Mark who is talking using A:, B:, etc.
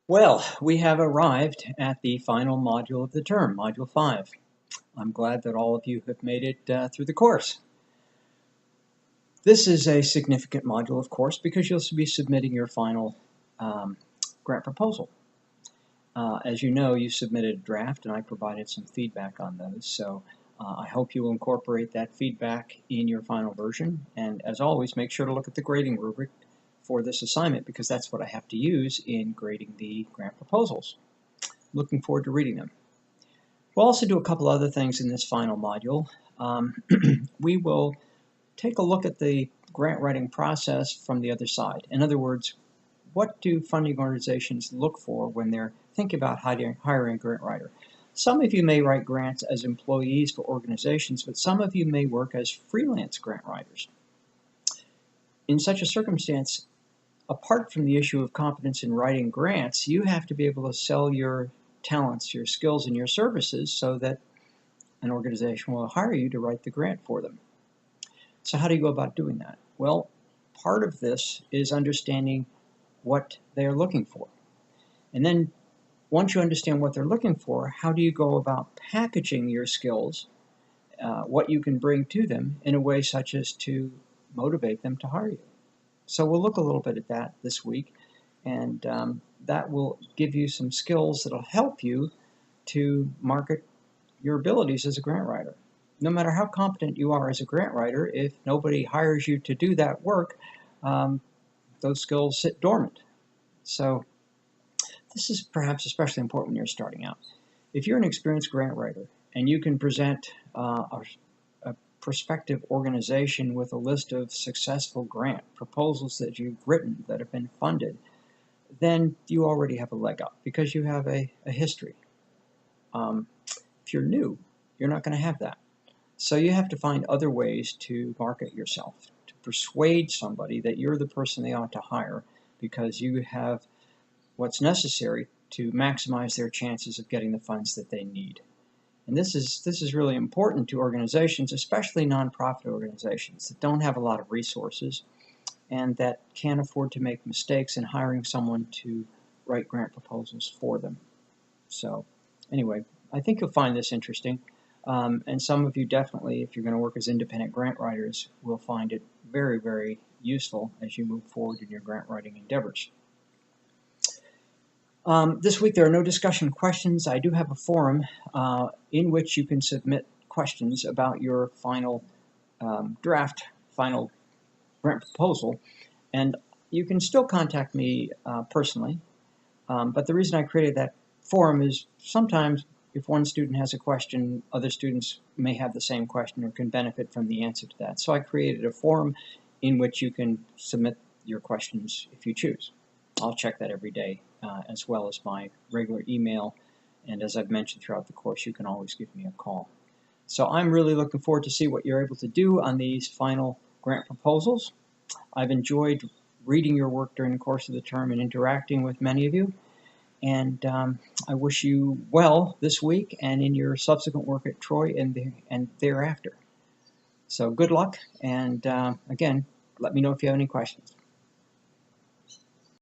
A: Well, we have arrived at the final module of the term, Module 5. I'm glad that all of you have made it through the course. This is a significant module, of course, because you'll be submitting your final grant proposal. As you know, you submitted a draft, and I provided some feedback on those, so I hope you will incorporate that feedback in your final version. And as always, make sure to look at the grading rubric for this assignment, because that's what I have to use in grading the grant proposals. Looking forward to reading them. We'll also do a couple other things in this final module. We will take a look at the grant writing process from the other side. In other words, what do funding organizations look for when they're thinking about hiring a grant writer? Some of you may write grants as employees for organizations, but some of you may work as freelance grant writers. In such a circumstance, apart from the issue of competence in writing grants, you have to be able to sell your talents, your skills, and your services so that an organization will hire you to write the grant for them. So how do you go about doing that? Well, part of this is understanding what they're looking for. And then once you understand what they're looking for, how do you go about packaging your skills, what you can bring to them in a way such as to motivate them to hire you? So we'll look a little bit at that this week, and that will give you some skills that will help you to market your abilities as a grant writer. No matter how competent you are as a grant writer, if nobody hires you to do that work, those skills sit dormant. So this is perhaps especially important when you're starting out. If you're an experienced grant writer and you can present a prospective organization with a list of successful grant proposals that you've written that have been funded, then you already have a leg up because you have a history. If you're new, you're not going to have that. So you have to find other ways to market yourself, to persuade somebody that you're the person they ought to hire because you have what's necessary to maximize their chances of getting the funds that they need. And this is really important to organizations, especially nonprofit organizations that don't have a lot of resources and that can't afford to make mistakes in hiring someone to write grant proposals for them. So anyway, I think you'll find this interesting. And some of you definitely, if you're going to work as independent grant writers, will find it very, very useful as you move forward in your grant writing endeavors. This week there are no discussion questions. I do have a forum in which you can submit questions about your final draft, final grant proposal, and you can still contact me personally. But the reason I created that forum is sometimes if one student has a question, other students may have the same question or can benefit from the answer to that. So I created a forum in which you can submit your questions if you choose. I'll check that every day, as well as my regular email. And as I've mentioned throughout the course, you can always give me a call. So I'm really looking forward to see what you're able to do on these final grant proposals. I've enjoyed reading your work during the course of the term and interacting with many of you. And I wish you well this week and in your subsequent work at Troy and thereafter. So good luck, and again, let me know if you have any questions.